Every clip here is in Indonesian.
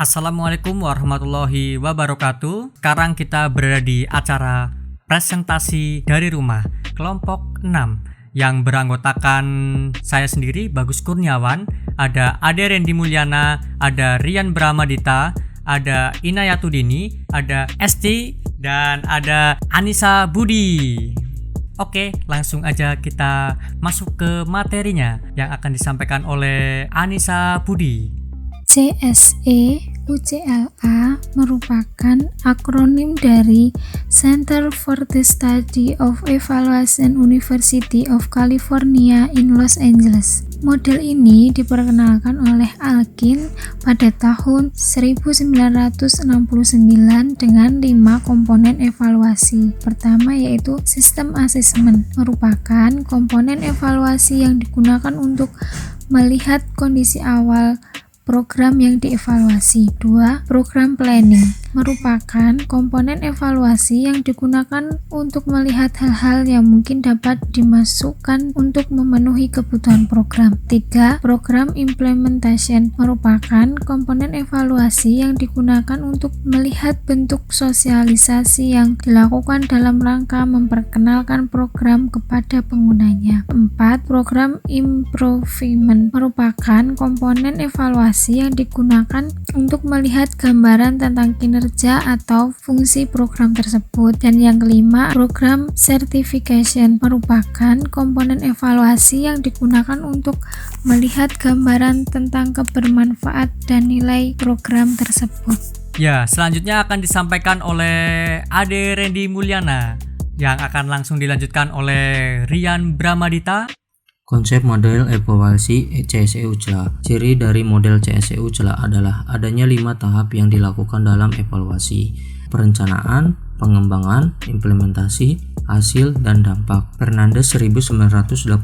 Assalamualaikum warahmatullahi wabarakatuh. Sekarang kita berada di acara presentasi dari rumah kelompok 6 yang beranggotakan saya sendiri, Bagus Kurniawan, ada Ade Rendi Mulyana, ada Rian Bramadita, ada Inayatudini, ada Esti, dan ada Anissa Budi. Oke, langsung aja kita masuk ke materinya yang akan disampaikan oleh Anissa Budi. CSE UCLA merupakan akronim dari Center for the Study of Evaluation University of California in Los Angeles. Model ini diperkenalkan oleh Alkin pada tahun 1969 dengan 5 komponen evaluasi. Pertama yaitu System Assessment, merupakan komponen evaluasi yang digunakan untuk melihat kondisi awal program yang dievaluasi. 2. Program Planning merupakan komponen evaluasi yang digunakan untuk melihat hal-hal yang mungkin dapat dimasukkan untuk memenuhi kebutuhan program. 3. Program Implementation merupakan komponen evaluasi yang digunakan untuk melihat bentuk sosialisasi yang dilakukan dalam rangka memperkenalkan program kepada penggunanya. 4. Program Improvement merupakan komponen evaluasi yang digunakan untuk melihat gambaran tentang kinerja atau fungsi program tersebut. Dan yang kelima, program certification merupakan komponen evaluasi yang digunakan untuk melihat gambaran tentang kebermanfaat dan nilai program tersebut. Ya, selanjutnya akan disampaikan oleh Ade Rendi Mulyana yang akan langsung dilanjutkan oleh Rian Bramadita. Konsep model evaluasi CSE UCLA. Ciri dari model CSE UCLA adalah adanya 5 tahap yang dilakukan dalam evaluasi: perencanaan, pengembangan, implementasi, hasil, dan dampak. Fernandes 1984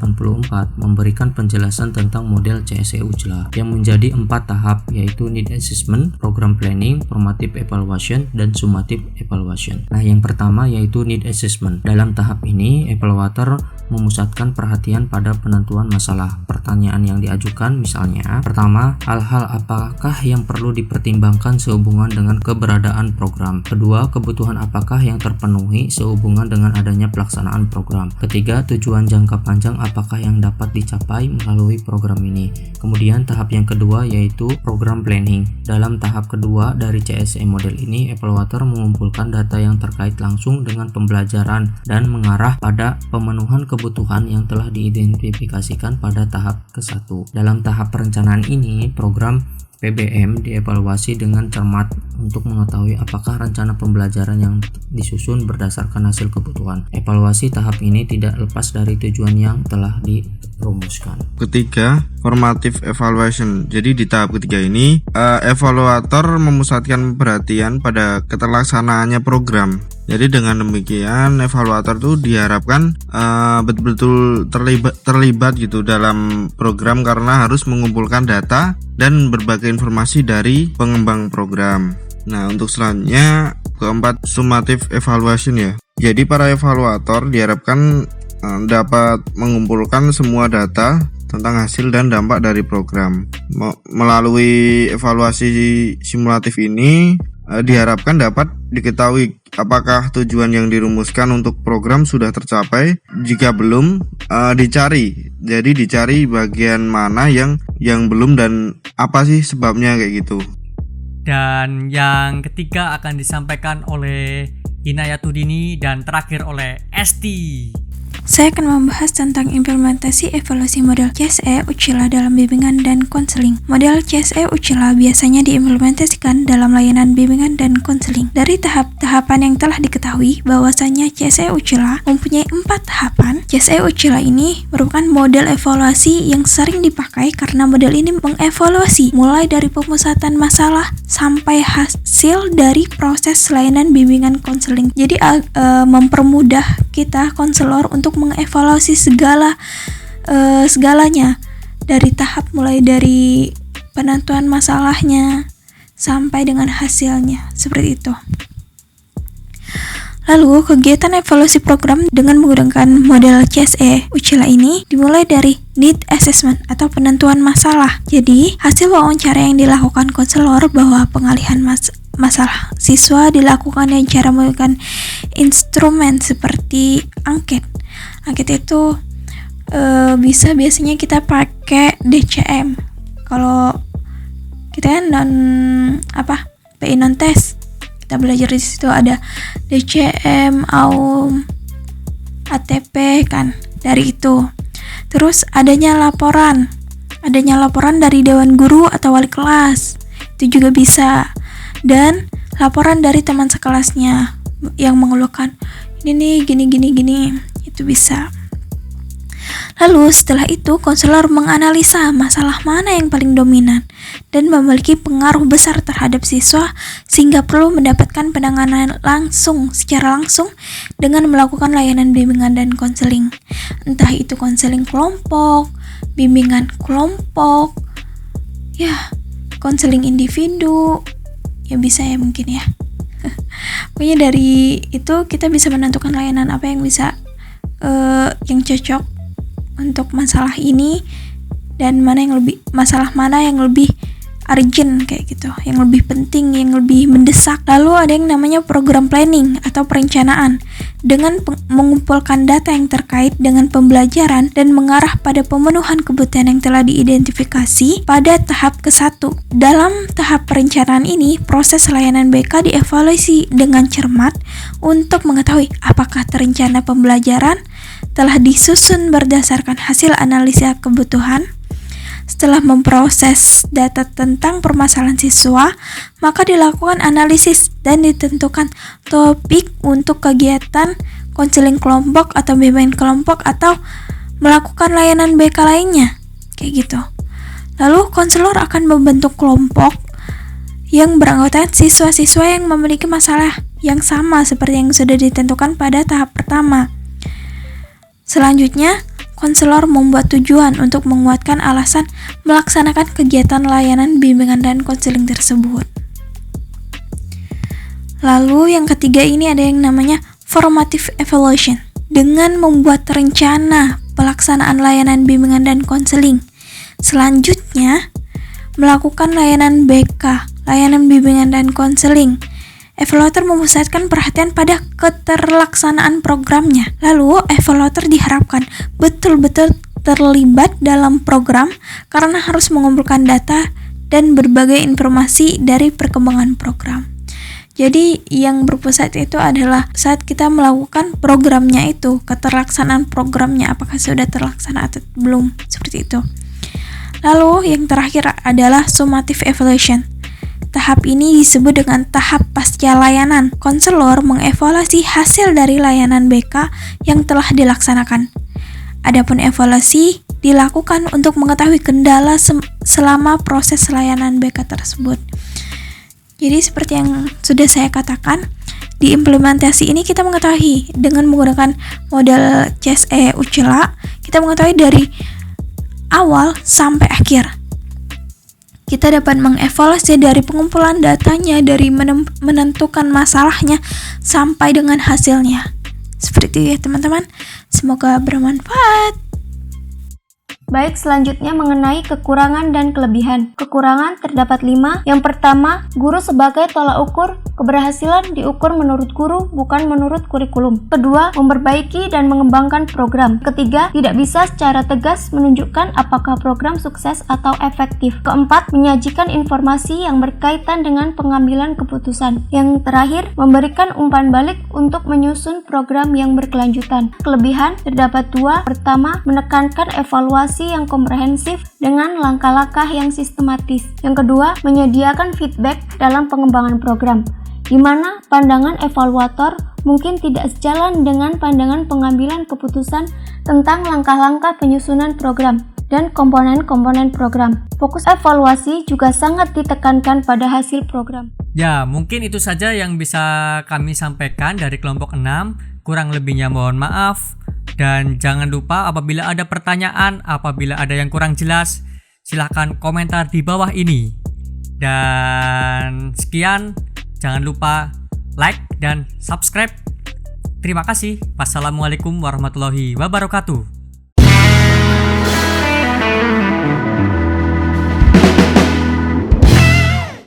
memberikan penjelasan tentang model CSE UCLA yang menjadi 4 tahap, yaitu Need Assessment, Program Planning, Formative Evaluation, dan Summative Evaluation. Nah, yang pertama yaitu Need Assessment. Dalam tahap ini, evaluator memusatkan perhatian pada penentuan masalah. Pertanyaan yang diajukan misalnya, pertama, hal-hal apakah yang perlu dipertimbangkan sehubungan dengan keberadaan program? Kedua, kebutuhan apakah yang terpenuhi sehubungan dengan adanya pelaksanaan program? Ketiga, tujuan jangka panjang apakah yang dapat dicapai melalui program ini? Kemudian tahap yang kedua yaitu program planning. Dalam tahap kedua dari CSE model ini, evaluator mengumpulkan data yang terkait langsung dengan pembelajaran dan mengarah pada pemenuhan kebutuhan yang telah diidentifikasikan pada tahap ke-1. Dalam tahap perencanaan ini, program PBM dievaluasi dengan cermat untuk mengetahui apakah rencana pembelajaran yang disusun berdasarkan hasil kebutuhan. Evaluasi tahap ini tidak lepas dari tujuan yang telah dirumuskan. Ketiga, formative evaluation. Jadi di tahap ketiga ini, evaluator memusatkan perhatian pada keterlaksanaannya program. Jadi dengan demikian, evaluator tuh diharapkan betul-betul terlibat gitu dalam program karena harus mengumpulkan data dan berbagai informasi dari pengembang program. Nah, untuk selanjutnya keempat, summative evaluation ya. Jadi para evaluator diharapkan dapat mengumpulkan semua data tentang hasil dan dampak dari program. Melalui evaluasi simulatif ini diharapkan dapat diketahui apakah tujuan yang dirumuskan untuk program sudah tercapai. Jika belum, dicari. Jadi dicari bagian mana yang belum dan apa sih sebabnya kayak gitu. Dan yang ketiga akan disampaikan oleh Inayatudini dan terakhir oleh Esti. Saya akan membahas tentang implementasi evaluasi model CSE UCLA dalam bimbingan dan konseling. Model CSE UCLA biasanya diimplementasikan dalam layanan bimbingan dan konseling. Dari tahap-tahapan yang telah diketahui bahwasanya CSE UCLA mempunyai 4 tahapan. CSE UCLA ini merupakan model evaluasi yang sering dipakai karena model ini mengevaluasi mulai dari pemusatan masalah sampai hasil dari proses layanan bimbingan konseling. Jadi mempermudah kita konselor untuk mengevaluasi segalanya dari tahap mulai dari penentuan masalahnya sampai dengan hasilnya, seperti itu. Lalu, kegiatan evaluasi program dengan menggunakan model CSE UCLA ini dimulai dari need assessment atau penentuan masalah. Jadi, hasil wawancara yang dilakukan konselor bahwa pengalihan masalah siswa dilakukan dengan cara menggunakan instrumen seperti angket. Angket itu biasanya kita pakai DCM. Kalau kita kan PI non tes, kita belajar di situ ada DCM, AUM, ATP kan, dari itu. Terus adanya laporan dari dewan guru atau wali kelas, itu juga bisa. Dan laporan dari teman sekelasnya yang mengeluhkan ini nih gini, itu bisa. Lalu setelah itu konselor menganalisa masalah mana yang paling dominan dan memiliki pengaruh besar terhadap siswa sehingga perlu mendapatkan penanganan secara langsung dengan melakukan layanan bimbingan dan konseling. Entah itu konseling kelompok, bimbingan kelompok, konseling individu, bisa ya mungkin ya. Pokoknya dari itu kita bisa menentukan layanan apa yang bisa yang cocok untuk masalah ini dan masalah mana yang lebih urgent kayak gitu, yang lebih penting, yang lebih mendesak. Lalu ada yang namanya program planning atau perencanaan dengan mengumpulkan data yang terkait dengan pembelajaran dan mengarah pada pemenuhan kebutuhan yang telah diidentifikasi pada tahap ke-1. Dalam tahap perencanaan ini, proses layanan BK dievaluasi dengan cermat untuk mengetahui apakah terencana pembelajaran telah disusun berdasarkan hasil analisa kebutuhan. Setelah memproses data tentang permasalahan siswa, maka dilakukan analisis dan ditentukan topik untuk kegiatan konseling kelompok atau bimbingan kelompok atau melakukan layanan BK lainnya, kayak gitu. Lalu konselor akan membentuk kelompok yang beranggotakan siswa-siswa yang memiliki masalah yang sama seperti yang sudah ditentukan pada tahap pertama. Selanjutnya, konselor membuat tujuan untuk menguatkan alasan melaksanakan kegiatan layanan bimbingan dan konseling tersebut. Lalu yang ketiga ini ada yang namanya formative evaluation. Dengan membuat rencana pelaksanaan layanan bimbingan dan konseling. Selanjutnya, melakukan layanan BK, layanan bimbingan dan konseling. Evaluator memusatkan perhatian pada keterlaksanaan programnya. Lalu, evaluator diharapkan betul-betul terlibat dalam program karena harus mengumpulkan data dan berbagai informasi dari perkembangan program. Jadi, yang berpusat itu adalah saat kita melakukan programnya itu, keterlaksanaan programnya, apakah sudah terlaksana atau belum, seperti itu. Lalu, yang terakhir adalah summative evaluation. Tahap ini disebut dengan tahap pasca layanan. Konselor mengevaluasi hasil dari layanan BK yang telah dilaksanakan. Adapun evaluasi dilakukan untuk mengetahui kendala selama proses layanan BK tersebut. Jadi seperti yang sudah saya katakan, di implementasi ini kita mengetahui dengan menggunakan model CSE UCILA, kita mengetahui dari awal sampai akhir. Kita dapat mengevaluasi dari pengumpulan datanya, dari menentukan masalahnya, sampai dengan hasilnya. Seperti itu ya teman-teman. Semoga bermanfaat. Baik, selanjutnya mengenai kekurangan dan kelebihan. Kekurangan terdapat 5. Yang pertama, guru sebagai tolak ukur keberhasilan diukur menurut guru, bukan menurut kurikulum. Kedua, memperbaiki dan mengembangkan program. Ketiga, tidak bisa secara tegas menunjukkan apakah program sukses atau efektif. Keempat, menyajikan informasi yang berkaitan dengan pengambilan keputusan. Yang terakhir, memberikan umpan balik untuk menyusun program yang berkelanjutan. Kelebihan terdapat 2. Pertama, menekankan evaluasi yang komprehensif dengan langkah-langkah yang sistematis. Yang kedua, menyediakan feedback dalam pengembangan program, di mana pandangan evaluator mungkin tidak sejalan dengan pandangan pengambilan keputusan tentang langkah-langkah penyusunan program dan komponen-komponen program. Fokus evaluasi juga sangat ditekankan pada hasil program. Ya, mungkin itu saja yang bisa kami sampaikan dari kelompok 6. Kurang lebihnya mohon maaf. Dan jangan lupa apabila ada pertanyaan, apabila ada yang kurang jelas, silahkan komentar di bawah ini. Dan sekian, jangan lupa like dan subscribe. Terima kasih. Wassalamualaikum warahmatullahi wabarakatuh.